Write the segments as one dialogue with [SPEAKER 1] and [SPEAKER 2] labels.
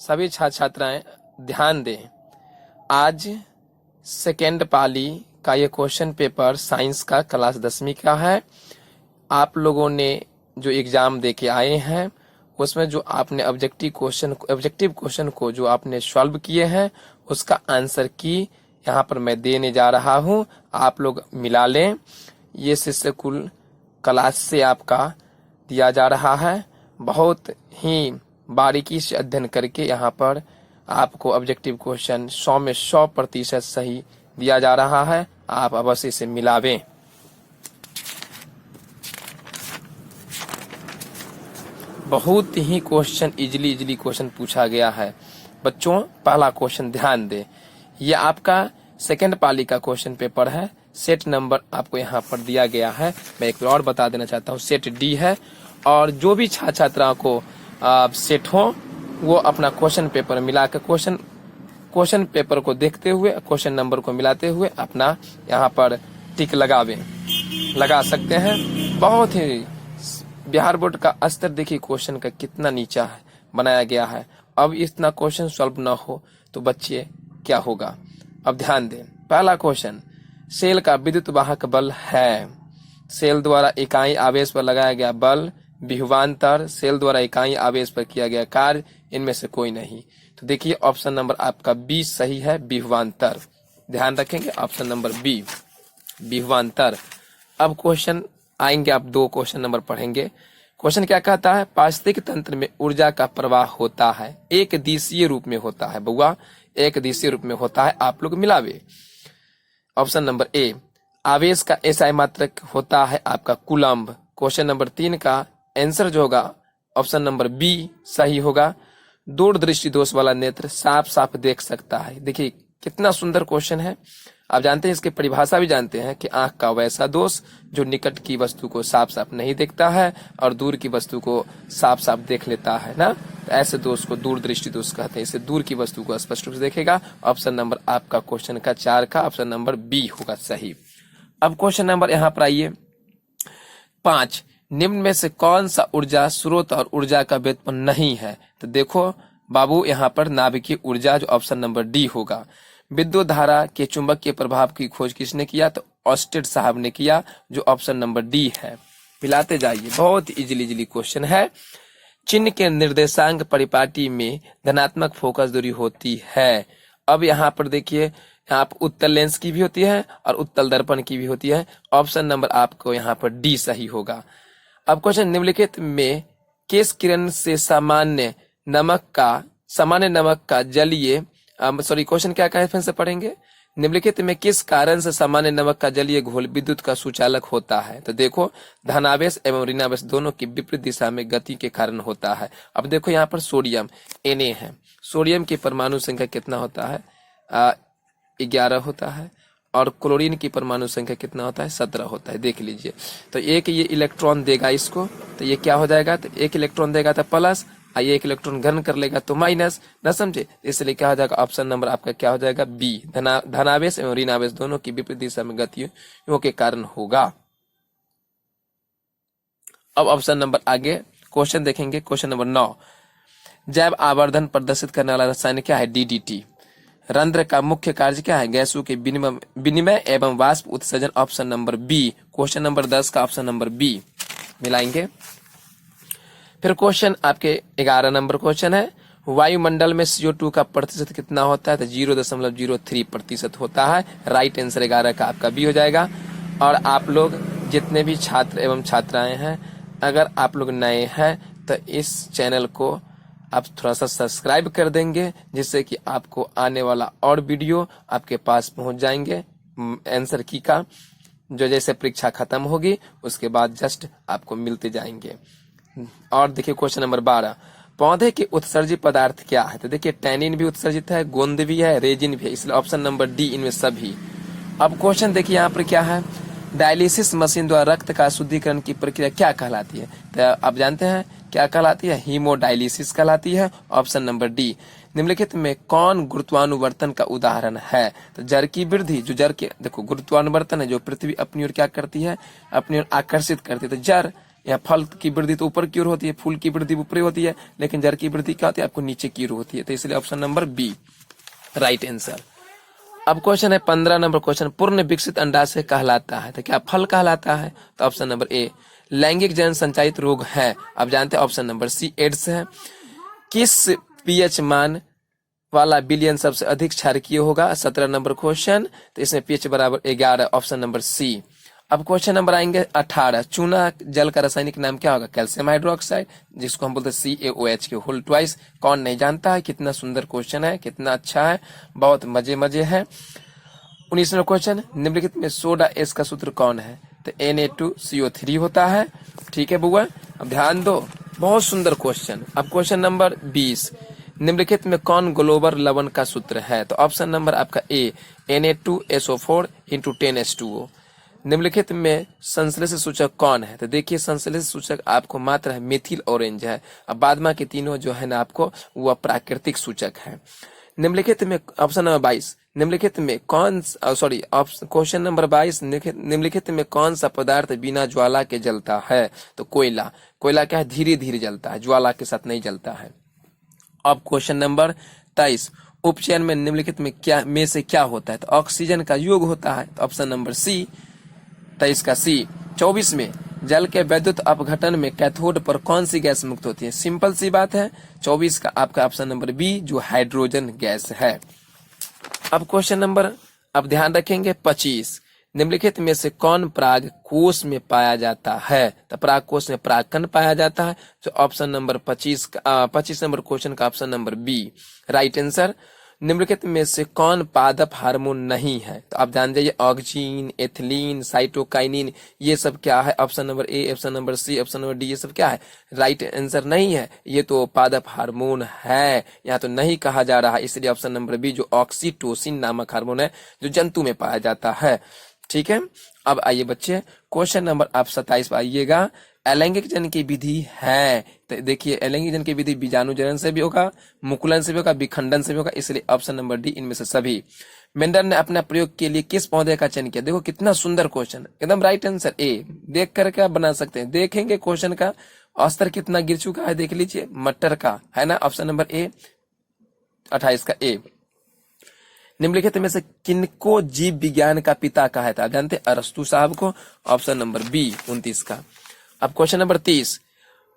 [SPEAKER 1] सभी छात्र छात्राएं ध्यान दें। आज सेकेंड पाली का ये क्वेश्चन पेपर साइंस का क्लास 10वीं का है। आप लोगों ने जो एग्जाम दे के आए हैं उसमें जो आपने ऑब्जेक्टिव क्वेश्चन को जो आपने सॉल्व किए हैं उसका आंसर की यहाँ पर मैं देने जा रहा हूँ। आप लोग मिला लें। ये शिष्य कुल क्लास से आपका दिया जा रहा है। बहुत ही बारीकी से अध्ययन करके यहाँ पर आपको ऑब्जेक्टिव क्वेश्चन 100 में 100% सही दिया जा रहा है। आप अवश्य इसे मिलावें। बहुत ही क्वेश्चन इजीली क्वेश्चन पूछा गया है बच्चों। पहला क्वेश्चन ध्यान दें, यह आपका सेकंड पाली का क्वेश्चन पेपर है। सेट नंबर आपको यहाँ पर दिया गया है। मैं एक बार और बता देना चाहता हूँ, सेट डी है। और जो भी छात्र छात्राओं को सेट हो वो अपना क्वेश्चन पेपर मिलाकर क्वेश्चन पेपर को देखते हुए क्वेश्चन नंबर को मिलाते हुए अपना यहाँ पर टिक लगा सकते हैं। बहुत ही बिहार बोर्ड का स्तर देखिए क्वेश्चन का कितना नीचा है बनाया गया है। अब इतना क्वेश्चन सॉल्व ना हो तो बच्चे क्या होगा। अब ध्यान दें, पहला क्वेश्चन, सेल का विद्युत वाहक बल है। सेल द्वारा इकाई आवेश पर लगाया गया बल, विभवांतर, सेल द्वारा इकाई आवेश पर किया गया कार्य, इनमें से कोई नहीं। तो देखिए ऑप्शन नंबर आपका बी सही है, विभवांतर। ध्यान रखेंगे ऑप्शन नंबर बी, विभवांतर। अब क्वेश्चन आएंगे, आप 2 क्वेश्चन नंबर पढ़ेंगे। क्वेश्चन क्या कहता है, पारिस्थितिक तंत्र में ऊर्जा का प्रवाह होता है, एक दिशीय रूप में होता है। बउआ एक दिशीय रूप में होता है। आप लोग मिलावे। ऑप्शन नंबर ए, आवेश का एसआई मात्रक होता है आपका कूलम्ब। क्वेश्चन नंबर 3 का आंसर जो होगा ऑप्शन नंबर बी सही होगा। दूरदृष्टि दोष वाला नेत्र साफ साफ देख सकता है। देखिए कितना सुंदर क्वेश्चन है। आप जानते हैं इसकी परिभाषा भी जानते हैं कि आंख का वैसा दोष जो निकट की वस्तु को साफ साफ नहीं देखता है और दूर की वस्तु को साफ साफ देख लेता है ना। तो ऐसे दोष को दूरदृष्टि दोष कहते हैं। इसे दूर की वस्तु को स्पष्ट रूप से देखेगा। ऑप्शन नंबर आपका क्वेश्चन का 4 का ऑप्शन नंबर बी होगा सही। अब क्वेश्चन नंबर यहाँ पर आइए 5, निम्न में से कौन सा ऊर्जा स्रोत और ऊर्जा का व्युत्पन्न नहीं है। तो देखो बाबू यहाँ पर नाभिकीय ऊर्जा जो ऑप्शन नंबर डी होगा। विद्युत धारा के चुंबकीय प्रभाव की खोज किसने किया, तो ऑस्टेड साहब ने किया, जो ऑप्शन नंबर डी है। मिलाते जाइए, बहुत इजीली क्वेश्चन है। चिन्ह के निर्देशांक परिपाटी में धनात्मक फोकस दूरी होती है। अब यहाँ पर देखिए, यहाँ पर उत्तल लेंस की भी होती है और उत्तल दर्पण की भी होती है। ऑप्शन नंबर आपको यहाँ पर डी सही होगा। अब क्वेश्चन, निम्नलिखित में किस किरण से सामान्य नमक का जलीय क्वेश्चन क्या कहे फिर से पढ़ेंगे। निम्नलिखित में किस कारण से सामान्य नमक का जलीय घोल विद्युत का सुचालक होता है। तो देखो धनावेश एवं ऋणावेश दोनों की विपरीत दिशा में गति के कारण होता है। अब देखो यहाँ पर सोडियम Na है। सोडियम की परमाणु संख्या कितना होता है, 11 होता है। और क्लोरीन की परमाणु संख्या कितना होता है, 17 होता है। देख लीजिए, तो एक ये इलेक्ट्रॉन देगा इसको, तो ये क्या हो जाएगा, तो एक इलेक्ट्रॉन देगा तो प्लस, ये एक इलेक्ट्रॉन ग्रहण कर लेगा तो माइनस, न समझे। इसलिए क्या हो जाएगा, ऑप्शन नंबर आपका क्या हो जाएगा बी, धनावेश एवं ऋणावेश दोनों की विपरीत दिशा में गतियों के कारण होगा। अब ऑप्शन नंबर आगे क्वेश्चन देखेंगे। क्वेश्चन नंबर 9, जैव आवर्धन प्रदर्शित करने वाला रसायन क्या है, डीडीटी। रंध्र का मुख्य कार्य क्या है, गैसों के विनिमय एवं वाष्प उत्सर्जन। Option number B. Question number 10 का ऑप्शन नंबर बी मिलाएंगे। फिर क्वेश्चन आपके 11 नंबर क्वेश्चन है, वायुमंडल में CO2 का प्रतिशत कितना होता है, तो 0.03% होता है। राइट आंसर 11 का आपका बी हो जाएगा। और आप लोग जितने भी छात्र एवं छात्राएं हैं, अगर आप लोग नए हैं तो इस चैनल को आप थोड़ा सा सब्सक्राइब कर देंगे, जिससे कि आपको आने वाला और वीडियो आपके पास पहुंच जाएंगे। आंसर की का जो जैसे परीक्षा खत्म होगी उसके बाद जस्ट आपको मिलते जाएंगे। और देखिए क्वेश्चन नंबर 12, पौधे के उत्सर्जित पदार्थ क्या है। तो देखिए टैनिन भी उत्सर्जित है, गोंद भी है, रेजिन भी है, इसलिए ऑप्शन नंबर डी इनमें सभी। अब क्वेश्चन देखिए यहाँ पर क्या है, डायलिसिस मशीन द्वारा रक्त का शुद्धिकरण की प्रक्रिया क्या कहलाती है। तो आप जानते हैं क्या कहलाती है, हीमोडायलिसिस कहलाती है। Option number D. निम्नलिखित में कौन गुरुत्वानुवर्तन का उदाहरण है, तो जड़ की वृद्धि, जो जड़ के देखो गुरुत्वानुवर्तन है, जो पृथ्वी अपनी ओर क्या करती है, अपनी ओर आकर्षित करती है। तो जड़ यहाँ फल की वृद्धि तो ऊपर की ओर होती है, फूल की वृद्धि ऊपर होती है, लेकिन जड़ की वृद्धि क्या होती है, आपको नीचे की ओर होती है। तो इसलिए option number B right answer. अब क्वेश्चन है 15 नंबर क्वेश्चन, पूर्ण विकसित अंडाशय कहलाता है तो क्या फल कहलाता है? तो ऑप्शन नंबर ए लैंगिक जन संचालित रोग है। आप जानते हैं ऑप्शन नंबर सी एड्स है। किस पीएच मान वाला बिलियन सबसे अधिक क्षारकीय होगा? 17 नंबर क्वेश्चन, तो इसमें पीएच बराबर 11, ऑप्शन नंबर सी। अब क्वेश्चन नंबर आएंगे 18, चूना जल का रासायनिक नाम क्या होगा? कैल्शियम हाइड्रोक्साइड, जिसको हम बोलते हैं CaOH के होल ट्वाइस। कौन नहीं जानता है? कितना सुंदर क्वेश्चन है, कितना अच्छा है, बहुत मजे है। 19वां क्वेश्चन, निम्नलिखित में सोडा एस का सूत्र कौन है? तो Na2CO3 होता है। ठीक है बुआ, अब ध्यान दो, बहुत सुंदर क्वेश्चन। अब क्वेश्चन नंबर 20, निम्नलिखित में कौन ग्लोबल लवण का सूत्र है? तो ऑप्शन नंबर आपका ए Na2SO4 × 10H2O। निम्नलिखित में संश्लेषित सूचक कौन है? तो देखिए संश्लेषित सूचक आपको मात्र है मिथिल ऑरेंज है। अब बाद में के तीनों जो है ना आपको वह प्राकृतिक सूचक है। निम्नलिखित में ऑप्शन नंबर 22, निम्नलिखित में कौन क्वेश्चन नंबर 22, निम्नलिखित में कौन सा पदार्थ बिना ज्वाला के जलता है? तो कोयला। कोयला क्या है? धीरे धीरे जलता है, ज्वाला के साथ नहीं जलता है। अब क्वेश्चन नंबर 23, उपचयन में निम्नलिखित में से क्या होता है? तो ऑक्सीजन का योग होता है। तो ऑप्शन नंबर सी, 23 का सी। 24 में जल के वैद्युत अपघटन में कैथोड पर कौन सी गैस मुक्त होती है? सिंपल सी बात है, 24 का आपका ऑप्शन नंबर बी जो हाइड्रोजन गैस है। अब क्वेश्चन नंबर, अब ध्यान रखेंगे 25, निम्नलिखित में से कौन पराग कोष में पाया जाता है? तो पराग कोष में परागकण पाया जाता है। तो ऑप्शन नंबर 25 नंबर क्वेश्चन का option number B right answer. निम्नलिखित में से कौन पादप हार्मोन नहीं है? तो आप जान जाइए ऑक्सीन, एथिलीन, साइटोकाइनिन, ये सब क्या है? Option number A, option number C, option number D, ये सब क्या है? राइट आंसर नहीं है, ये तो पादप हार्मोन है, यहाँ तो नहीं कहा जा रहा है। इसलिए ऑप्शन नंबर बी जो ऑक्सीटोसिन नामक हार्मोन है जो जंतु में पाया जाता है। ठीक है, अब आइए बच्चे क्वेश्चन नंबर आप 27 पर आइएगा। अलैंगिक जन की विधि है, तो देखिए अलैंगिक जन की विधि बीजाणु जनन से भी होगा, मुकुलन से भी होगा, विखंडन से भी होगा, इसलिए ऑप्शन नंबर डी इनमें से सभी। मेंडल ने अपना प्रयोग के लिए किस पौधे का चयन किया? देखो कितना सुंदर क्वेश्चन, एकदम राइट आंसर ए। देख करके आप बना सकते हैं, देखेंगे क्वेश्चन का औस्तर कितना गिर चुका है, देख लीजिए, मटर का है ना, ऑप्शन नंबर ए 28 का ए। निम्नलिखित में से किनको जीव विज्ञान का पिता कहा था? जानते अरस्तु साहब को, ऑप्शन नंबर बी 29 का। अब क्वेश्चन नंबर 30,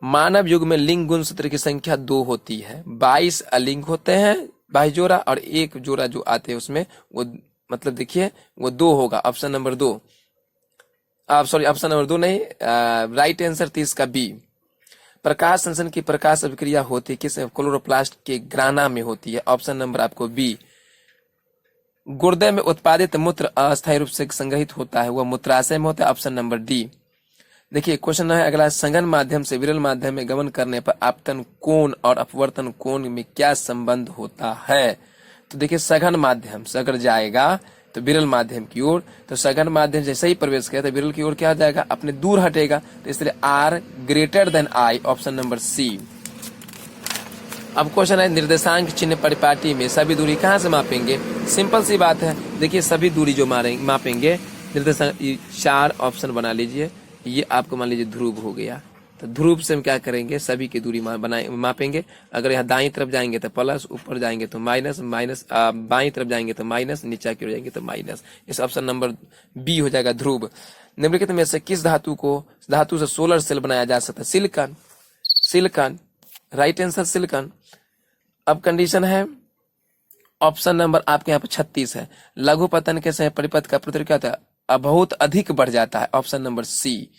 [SPEAKER 1] मानव युग में लिंग गुण सूत्र की संख्या 2 होती है, 22 अलिंग होते हैं 22 जोड़ा, और एक जोड़ा जो आते हैं उसमें वो मतलब देखिए वो 2 होगा, ऑप्शन नंबर 2। ऑप्शन नंबर 2 नहीं, राइट आंसर 30 का बी। प्रकाश संश्लेषण की प्रकाश अभिक्रिया होती है किस? क्लोरोप्लास्ट के ग्राना में होती है, ऑप्शन नंबर आपको बी। गुर्दे में उत्पादित मूत्र अस्थायी रूप से संग्रहित होता है, वह मूत्राशय में होता है, ऑप्शन नंबर डी। देखिए क्वेश्चन है अगला, सघन माध्यम से विरल माध्यम में गमन करने पर आपतन कोण और अपवर्तन कोण में क्या संबंध होता है? तो देखिए सघन माध्यम से अगर जाएगा तो विरल माध्यम की ओर, तो सघन माध्यम जैसे ही प्रवेश किया तो विरल की ओर क्या हो जाएगा? अपने दूर हटेगा, तो इसलिए R greater than I, option number C. अब क्वेश्चन है निर्देशांक चिन्ह परिपाटी में सभी दूरी कहाँ से मापेंगे? सिंपल सी बात है, देखिए सभी दूरी जो मापेंगे निर्देशांक 4 ऑप्शन बना लीजिए। ये आपको मान लीजिए ध्रुव हो गया, तो ध्रुव से हम क्या करेंगे? सभी की दूरी मापेंगे। अगर यहाँ दाईं तरफ जाएंगे तो प्लस, ऊपर जाएंगे तो माइनस, बाईं तरफ जाएंगे तो माइनस, नीचे की ओर जाएंगे तो माइनस। इस ऑप्शन नंबर बी हो जाएगा ध्रुव। निम्नलिखित में से किस धातु से सोलर सेल बनाया जा सकता है? Silicon. Silicon right answer silicon. अब कंडीशन है ऑप्शन नंबर आपके यहाँ पे 36 है, लघु पतन के समय परिपथ का प्रतिरोध क्या होता है? बहुत अधिक बढ़ जाता है, ऑप्शन नंबर सी।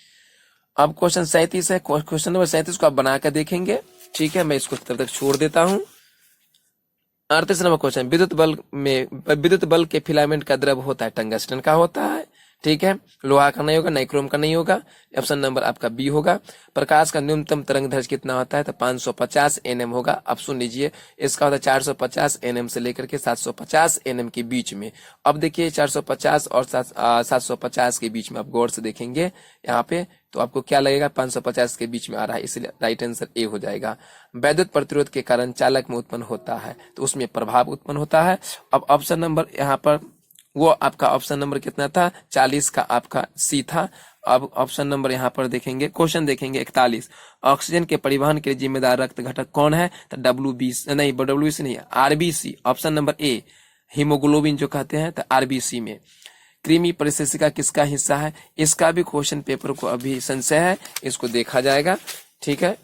[SPEAKER 1] अब क्वेश्चन 37 है, क्वेश्चन नंबर 37 को आप बना कर देखेंगे। ठीक है, मैं इसको तब तक छोड़ देता हूँ। 38 नंबर क्वेश्चन, विद्युत बल्ब के फिलामेंट का द्रव होता है, टंगस्टन का होता है। ठीक है, लोहा का नहीं होगा, नाइक्रोम का नहीं होगा, ऑप्शन नंबर आपका बी होगा। प्रकाश का न्यूनतम तरंग दैर्घ्य कितना होता है? तो 550 nm होगा। अब सुन लीजिए, इसका होता है 450 nm से लेकर के 750 nm के बीच में। अब देखिए 450 और 750 के बीच में आप गौर से देखेंगे यहाँ पे, तो आपको क्या लगेगा? 550 के बीच में आ रहा है, इसलिए राइट आंसर ए हो जाएगा। वैद्युत प्रतिरोध के कारण चालक में उत्पन्न होता है, तो उसमें प्रभाव उत्पन्न होता है। अब ऑप्शन नंबर यहाँ पर वो आपका ऑप्शन नंबर कितना था? 40 का आपका सी था। अब ऑप्शन नंबर यहाँ पर देखेंगे, क्वेश्चन देखेंगे 41, ऑक्सीजन के परिवहन के लिए जिम्मेदार रक्त घटक कौन है? तो WBC नहीं, WBC नहीं, RBC। ऑप्शन नंबर ए हीमोग्लोबिन जो कहते हैं, तो RBC में। कृमि परिशिष्टिका किसका हिस्सा है? इसका भी क्वेश्चन पेपर को अभी संशय है, इसको देखा जाएगा। ठीक है,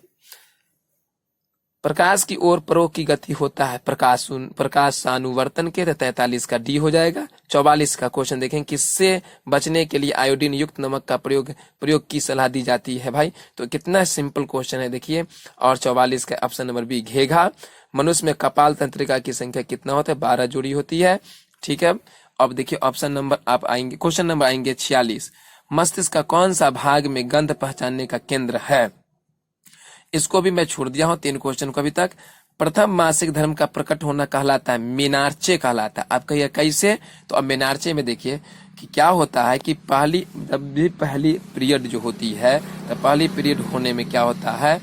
[SPEAKER 1] प्रकाश की ओर प्रयोग की गति होता है प्रकाशानुवर्तन के, तो 43 का डी हो जाएगा। 44 का क्वेश्चन देखें, किससे बचने के लिए आयोडीन युक्त नमक का प्रयोग की सलाह दी जाती है भाई? तो कितना सिंपल क्वेश्चन है देखिए। और 44 का ऑप्शन नंबर बी घेघा। मनुष्य में कपाल तंत्रिका की संख्या कितना होता है? 12 जोड़ी होती है। ठीक है, अब देखिए ऑप्शन नंबर आप आएंगे, क्वेश्चन नंबर आएंगे 46, मस्तिष्क का कौन सा भाग में गंध पहचानने का केंद्र है? इसको भी मैं छोड़ दिया हूं 3 क्वेश्चन को अभी तक। प्रथम मासिक धर्म का प्रकट होना कहलाता है मेनार्चे कहलाता है। आप कहिए कैसे? तो अब मेनार्चे में देखिए कि क्या होता है कि पहली पीरियड जो होती है, तो पहली पीरियड होने में क्या होता है,